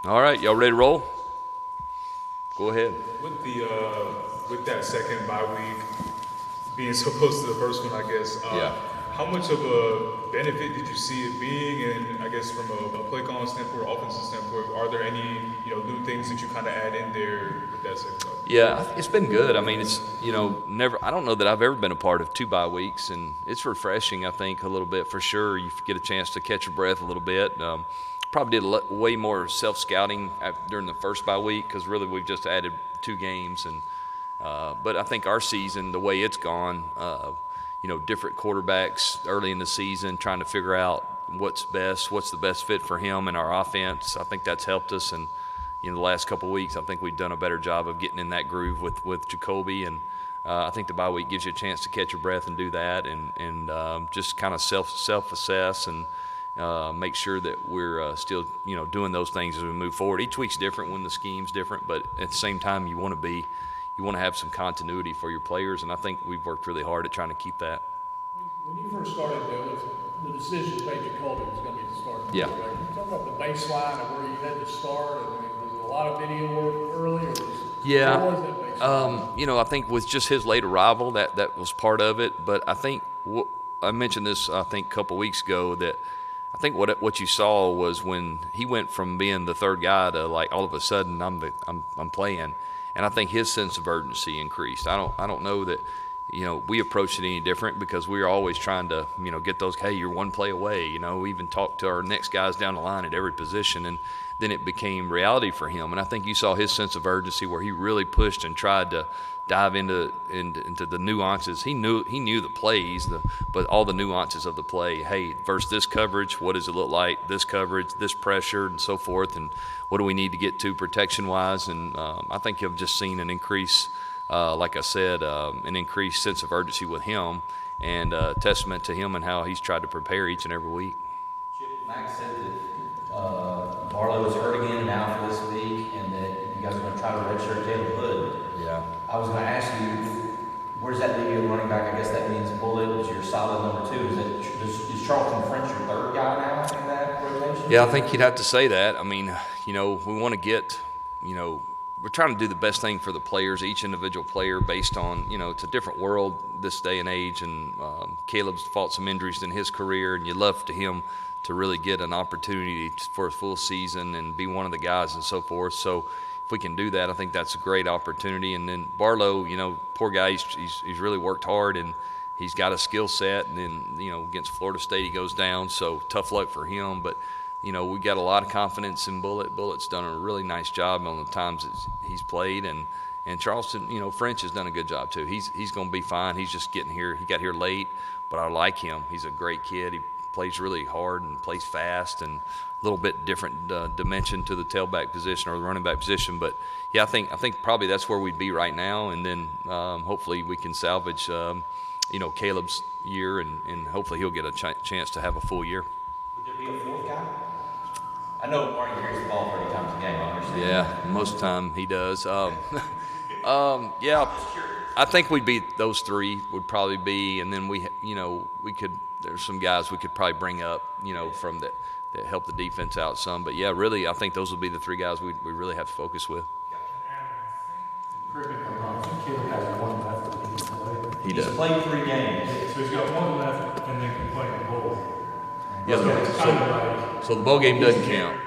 All right, y'all ready to roll? Go ahead. With that second bye week being so close to the first one, I guess. How much of a benefit did you see it being? And I guess from a play calling standpoint, offensive standpoint, are there any new things that you kind of add in there with that second bye? Yeah, it's been good. I mean, it's never. I don't know that I've ever been a part of 2 bye weeks, and it's refreshing. I think a little bit for sure. You get a chance to catch your breath a little bit. Probably did way more self-scouting during the first bye week because really we've just added 2 games, and but I think our season, the way it's gone, different quarterbacks early in the season, trying to figure out what's the best fit for him and our offense. I think that's helped us, and the last couple of weeks, I think we've done a better job of getting in that groove with Jacoby, and I think the bye week gives you a chance to catch your breath and do that, and just kind of self-assess and make sure that we're still, doing those things as we move forward. Each week's different when the scheme's different, but at the same time, you want to have some continuity for your players, and I think we've worked really hard at trying to keep that. When you first started, the decision to play Jacoby was going to be the start. Yeah. Right? Can you talk about the baseline of where you had to start? I mean, was it a lot of video work early? Or yeah. What was that baseline? I think with just his late arrival, that was part of it. But I think I mentioned this, I think, a couple weeks ago, that I think what you saw was when he went from being the third guy to like all of a sudden I'm playing. And I think his sense of urgency increased. I don't know that, we approached it any different because we were always trying to, get those, hey, you're one play away. We even talked to our next guys down the line at every position, and then it became reality for him. And I think you saw his sense of urgency where he really pushed and tried to dive into the nuances. He knew the plays, but all the nuances of the play. Hey, versus this coverage, what does it look like? This coverage, this pressure, and so forth. And what do we need to get to protection-wise? And I think you've just seen an increase, like I said, an increased sense of urgency with him, and a testament to him and how he's tried to prepare each and every week. Chip, Max said that Barlow was hurt again and out for this week, and that you guys are going to try to redshirt Caleb Hood. Yeah. I was going to ask you, where does that leave you at running back? I guess that means Bullitt is your solid number 2. Is Charlton French your third guy now in that rotation? Yeah, I think you'd have to say that. I mean, we want to get, we're trying to do the best thing for the players, each individual player, based on, it's a different world this day and age, and Caleb's fought some injuries in his career, and you'd love to him to really get an opportunity for a full season and be one of the guys and so forth. So if we can do that, I think that's a great opportunity. And then Barlow, poor guy, he's really worked hard, and he's got a skill set. And then, against Florida State, he goes down, so tough luck for him. But, we got a lot of confidence in Bullitt. Bullitt's done a really nice job on the times that he's played. And Charleston, French has done a good job too. He's going to be fine. He's just getting here. He got here late, but I like him. He's a great kid. He plays really hard and plays fast, and a little bit different dimension to the tailback position or the running back position. But yeah, I think probably that's where we'd be right now, and then hopefully we can salvage Caleb's year, and hopefully he'll get a chance to have a full year. Would there be a fourth guy? I know Marty carries the ball 30 times a game, I understand. Yeah, most of the time he does. Yeah, I think we'd be those 3 would probably be, and then we could. There's some guys we could probably bring up, from that help the defense out some. But yeah, really, I think those will be the 3 guys we really have to focus with. Correct me if I'm wrong, I think Caleb has 1 left that he can play. He does. He's played 3 games. So he's got 1 left and then can play in the bowl. Yeah, so the bowl game doesn't count.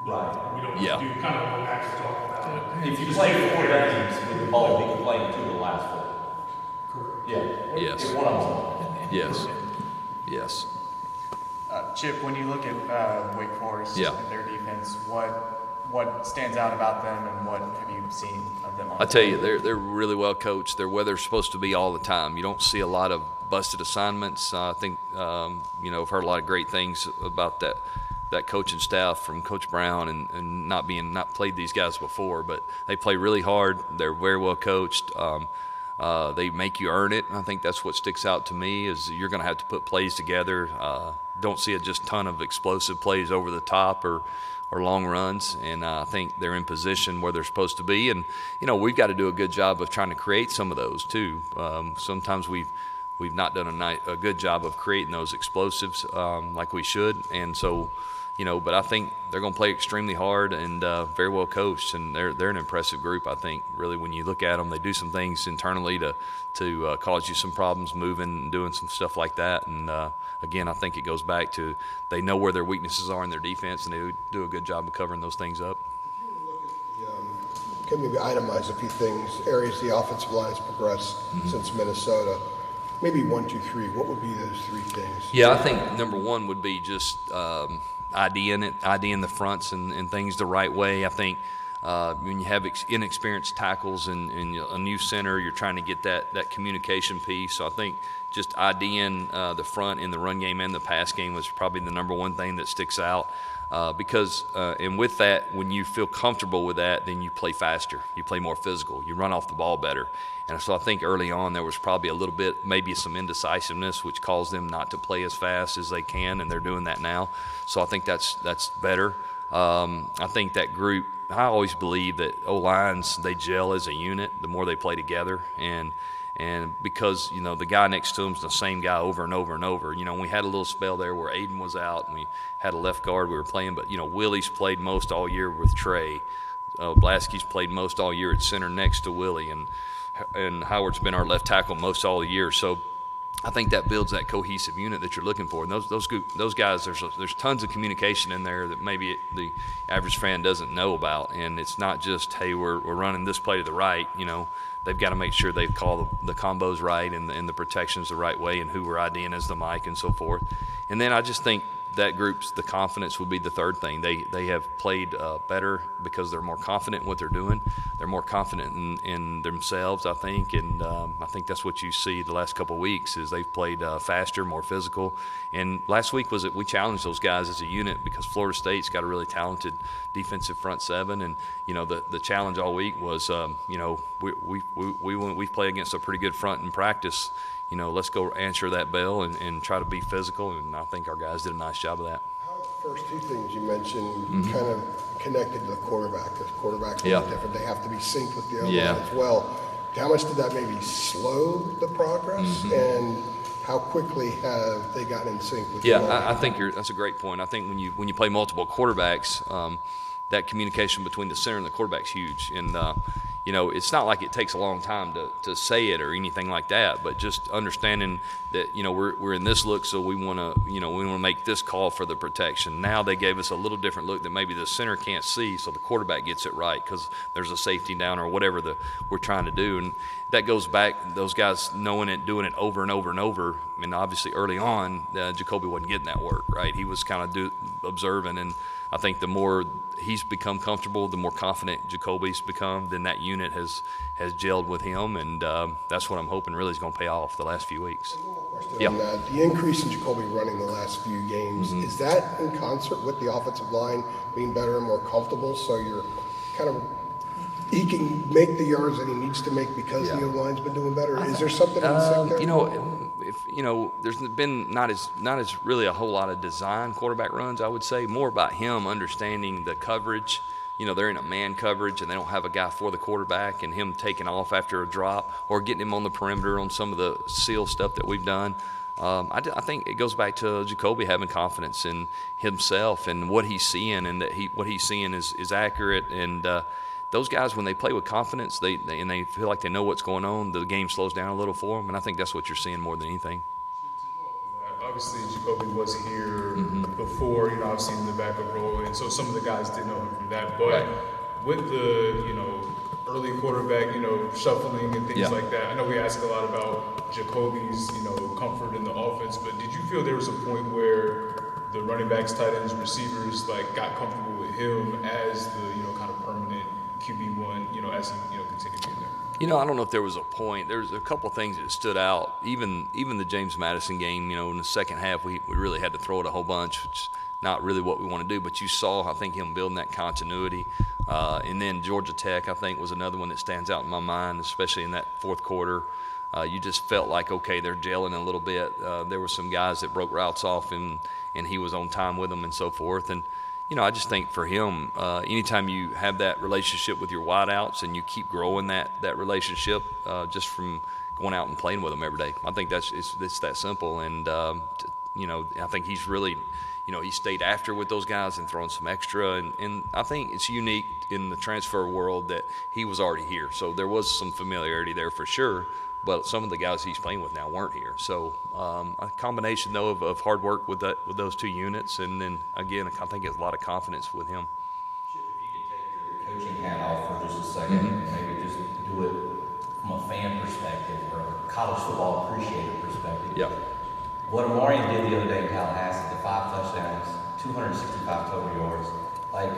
Right. We don't Yeah. do kind of what Max is talking about. If you play 4 games with the ball, he can play in 2 of the last 4. Correct. Yeah. Yes. If one of them. Yes. Chip, when you look at Wake Forest and their defense, what stands out about them, and what have you seen of them? I tell you, they're really well coached. They're where they're supposed to be all the time. You don't see a lot of busted assignments. I think I've heard a lot of great things about that coaching staff from Coach Brown, and not played these guys before, but they play really hard. They're very well coached. They make you earn it. I think that's what sticks out to me, is you're going to have to put plays together. Don't see a just ton of explosive plays over the top or long runs, and I think they're in position where they're supposed to be. And we've got to do a good job of trying to create some of those too. Sometimes we've not done a good job of creating those explosives like we should, and so but I think they're going to play extremely hard and very well coached, and they're an impressive group. I think really when you look at them, they do some things internally to cause you some problems, moving and doing some stuff like that. And again, I think it goes back to they know where their weaknesses are in their defense, and they do a good job of covering those things up. Can maybe itemize a few things, areas the offensive line has progressed since Minnesota? Maybe 1, 2, 3. What would be those 3 things? Yeah, I think number one would be just IDing the fronts and things the right way. I think when you have inexperienced tackles and a new center, you're trying to get that communication piece. So I think just IDing the front in the run game and the pass game was probably the number one thing that sticks out. Because with that, when you feel comfortable with that, then you play faster, you play more physical, you run off the ball better. And so I think early on there was probably a little bit, maybe some indecisiveness, which caused them not to play as fast as they can, and they're doing that now. So I think that's better. I think that group, I always believe that O-lines, they gel as a unit the more they play together. And because, the guy next to him is the same guy over and over and over. We had a little spell there where Aiden was out and we had a left guard we were playing, but, Willie's played most all year with Trey. Blasky's played most all year at center next to Willie, and Howard's been our left tackle most all year. So I think that builds that cohesive unit that you're looking for. And those guys, there's tons of communication in there that maybe the average fan doesn't know about. And it's not just, hey, we're running this play to the right, They've got to make sure they call the combos right and the protections the right way and who we're IDing as the mic and so forth. And then I just think that group's the confidence would be the third thing. They have played better because they're more confident in what they're doing. They're more confident in themselves, I think, and I think that's what you see the last couple of weeks is they've played faster, more physical. And last week was that we challenged those guys as a unit because Florida State's got a really talented defensive front seven, and the challenge all week was we play against a pretty good front in practice. Let's go answer that bell and try to be physical, and I think our guys did a nice job of that. How the first 2 things you mentioned kind of connected to the quarterback, because quarterbacks are a lot different. They have to be synced with the O-line as well. How much did that maybe slow the progress, and how quickly have they gotten in sync with the O-line? I think that's a great point. I think when you play multiple quarterbacks, that communication between the center and the quarterback's huge. And it's not like it takes a long time to say it or anything like that, but just understanding that we're in this look, so we want to make this call for the protection. Now they gave us a little different look that maybe the center can't see, so the quarterback gets it right because there's a safety down or whatever we're trying to do. And that goes back those guys knowing it, doing it over and over and over. I mean, obviously early on, Jacoby wasn't getting that work, right? He was kind of observing, and I think the more he's become comfortable, the more confident Jacoby's become, then that unit has gelled with him, and that's what I'm hoping really is going to pay off the last few weeks. One more question on that. The increase in Jacoby running the last few games, is that in concert with the offensive line being better and more comfortable, so you're kind of he can make the yards that he needs to make because the O-line's been doing better? Is there something in the there? There's been not as really a whole lot of design quarterback runs, I would say. More about him understanding the coverage. They're in a man coverage and they don't have a guy for the quarterback, and him taking off after a drop or getting him on the perimeter on some of the seal stuff that we've done. I think it goes back to Jacoby having confidence in himself and what he's seeing, and that what he's seeing is accurate. And those guys, when they play with confidence, they feel like they know what's going on, the game slows down a little for them, and I think that's what you're seeing more than anything. Obviously, Jacoby was here before, I've seen the backup role, and so some of the guys did know him from that. But with the, early quarterback, shuffling and things like that, I know we ask a lot about Jacoby's, comfort in the offense, but did you feel there was a point where the running backs, tight ends, receivers, got comfortable with him as the, kind of permanent QB1, as he, continued being there? I don't know if there was a point. There's a couple things that stood out. Even the James Madison game, in the second half, we really had to throw it a whole bunch, which is not really what we want to do. But you saw, I think, him building that continuity. And then Georgia Tech, I think, was another one that stands out in my mind, especially in that fourth quarter. You just felt like, okay, they're gelling a little bit. There were some guys that broke routes off, and he was on time with them and so forth. And I just think for him, anytime you have that relationship with your wideouts and you keep growing that relationship just from going out and playing with them every day, I think it's that simple. And I think he's really, he stayed after with those guys and throwing some extra. And I think it's unique in the transfer world that he was already here. So there was some familiarity there for sure. But some of the guys he's playing with now weren't here. So a combination, though, of hard work with those two units. And then, again, I think it's a lot of confidence with him. Chip, if you can take your coaching hat off for just a second, and maybe just do it from a fan perspective or a college football appreciator perspective. Yeah. What Amarian did the other day in Tallahassee, the 5 touchdowns, 265 total yards, like,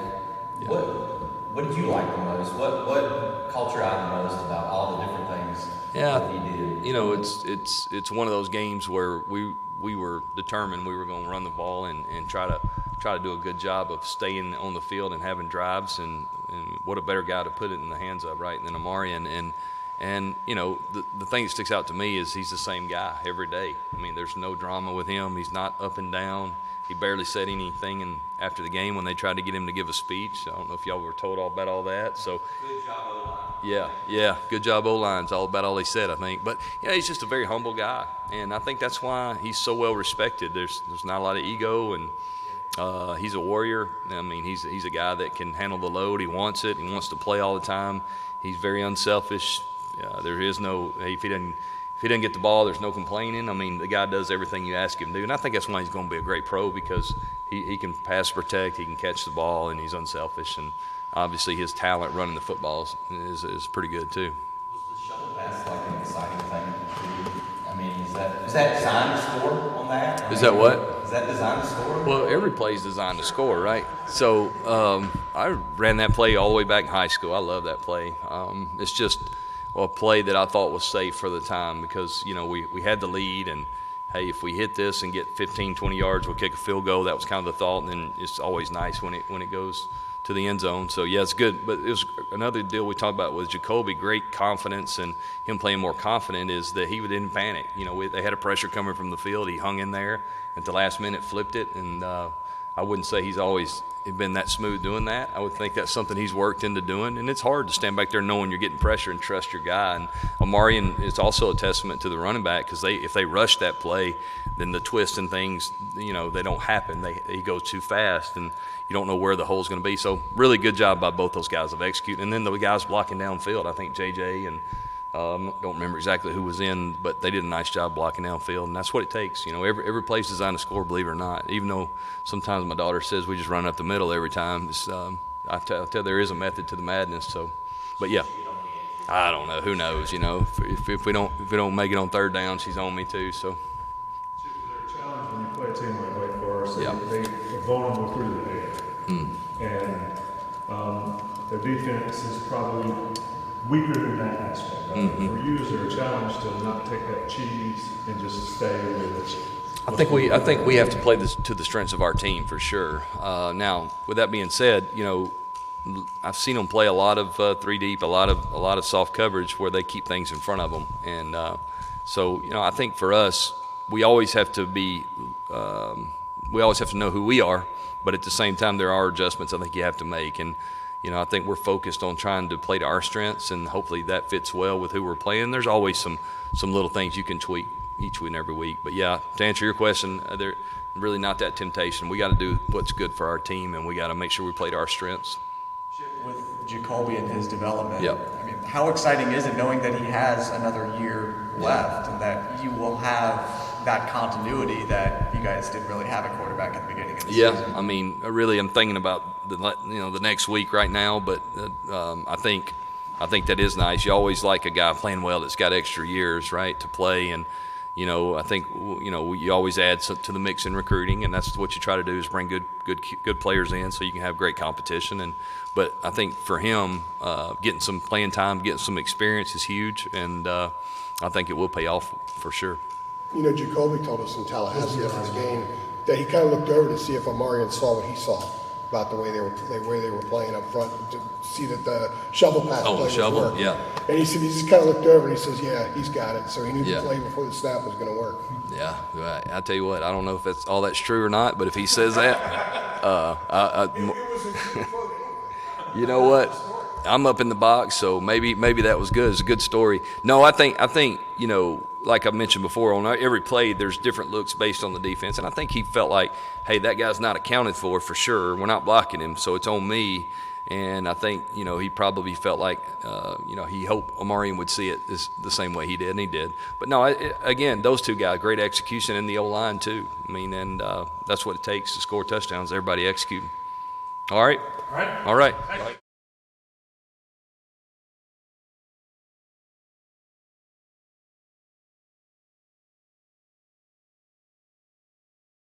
what did you like the most? What caught your eye the most about all the different things that he did? It's one of those games where we were determined we were going to run the ball and try to do a good job of staying on the field and having drives, and what a better guy to put it in the hands of, right, than Amarian. And the thing that sticks out to me is he's the same guy every day. I mean, there's no drama with him. He's not up and down. He barely said anything after the game when they tried to get him to give a speech. I don't know if y'all were told all about all that. So Good job, O-line. yeah, good job, O-line's all about all he said, I think. But he's just a very humble guy, and I think that's why he's so well respected. There's not a lot of ego, and he's a warrior. I mean, he's a guy that can handle the load. He wants it. He wants to play all the time. He's very unselfish. There is no if he doesn't get the ball, there's no complaining. I mean, the guy does everything you ask him to do, and I think that's why he's going to be a great pro, because he can pass protect, he can catch the ball, and he's unselfish. And obviously his talent running the footballs is pretty good too. Was the shovel pass like an exciting thing for you? I mean, is that designed to score on that? Is that what? Is that designed to score? Well, every play is designed to score, right? So I ran that play all the way back in high school. I love that play. It's just a play that I thought was safe for the time, because we had the lead, and hey, if we hit this and get 15, 20 yards, we'll kick a field goal. That was kind of the thought, and then it's always nice when it goes to the end zone. So yeah, it's good. But it was another deal we talked about with Jacoby. Great confidence, and him playing more confident is that he didn't panic. They had a pressure coming from the field. He hung in there at the last minute, flipped it, and I wouldn't say he's always been that smooth doing that. I would think that's something he's worked into doing, and it's hard to stand back there knowing you're getting pressure and trust your guy. And Amarian is also a testament to the running back, because if they rush that play, then the twist and things, they don't happen. He goes too fast, and you don't know where the hole's going to be. So really good job by both those guys of executing. And then the guys blocking downfield, I think JJ and don't remember exactly who was in, but they did a nice job blocking downfield, and that's what it takes. Every play's designed to score, believe it or not. Even though sometimes my daughter says we just run up the middle every time, I tell there is a method to the madness. So, but yeah, I don't know. Who knows? If we don't make it on third down, she's on me too. So. Is there a challenge when you play a team like Wake Forest? Yeah. They're vulnerable through the air, and their defense is probably weaker in that aspect. For you, is there a challenge to not take that cheese and just stay with it? I think we have to play this to the strengths of our team for sure. Now, with that being said, I've seen them play a lot of 3 deep, a lot of soft coverage where they keep things in front of them, and so I think for us, we always have to know who we are, but at the same time, there are adjustments I think you have to make. And I think we're focused on trying to play to our strengths, and hopefully that fits well with who we're playing. There's always some little things you can tweak each and every week. But yeah, to answer your question, they're really not that temptation. We got to do what's good for our team, and we got to make sure we play to our strengths. With Jacoby and his development, Yep. I mean, how exciting is it knowing that he has another year left, and that you will have that continuity that you guys didn't really have at quarterback at the beginning of the season? I mean, really, I'm thinking about the next week right now, but I think that is nice. You always like a guy playing well that's got extra years, right, to play. And I think you always add to the mix in recruiting, and that's what you try to do, is bring good players in so you can have great competition. But I think for him, getting some playing time, getting some experience is huge, and I think it will pay off for sure. Jacoby told us in Tallahassee after the game that he kind of looked over to see if Amarian saw what he saw about the way they were playing up front, to see that the shovel pass play was working. Yeah. And he said he just kind of looked over and he says, yeah, he's got it. So he knew the play before the snap was going to work. Yeah, right. I tell you what, I don't know if that's true or not, but if he says that, It was a good quote anyway. you know what? I'm up in the box, so maybe that was good. It's a good story. No, I think like I mentioned before, on every play, there's different looks based on the defense. And I think he felt like, hey, that guy's not accounted for sure. We're not blocking him, so it's on me. And I think, he probably felt like, he hoped Omarion would see it the same way he did, and he did. But no, again, those two guys, great execution in the O-line too. I mean, and that's what it takes to score touchdowns, everybody executing. All right? All right. All right.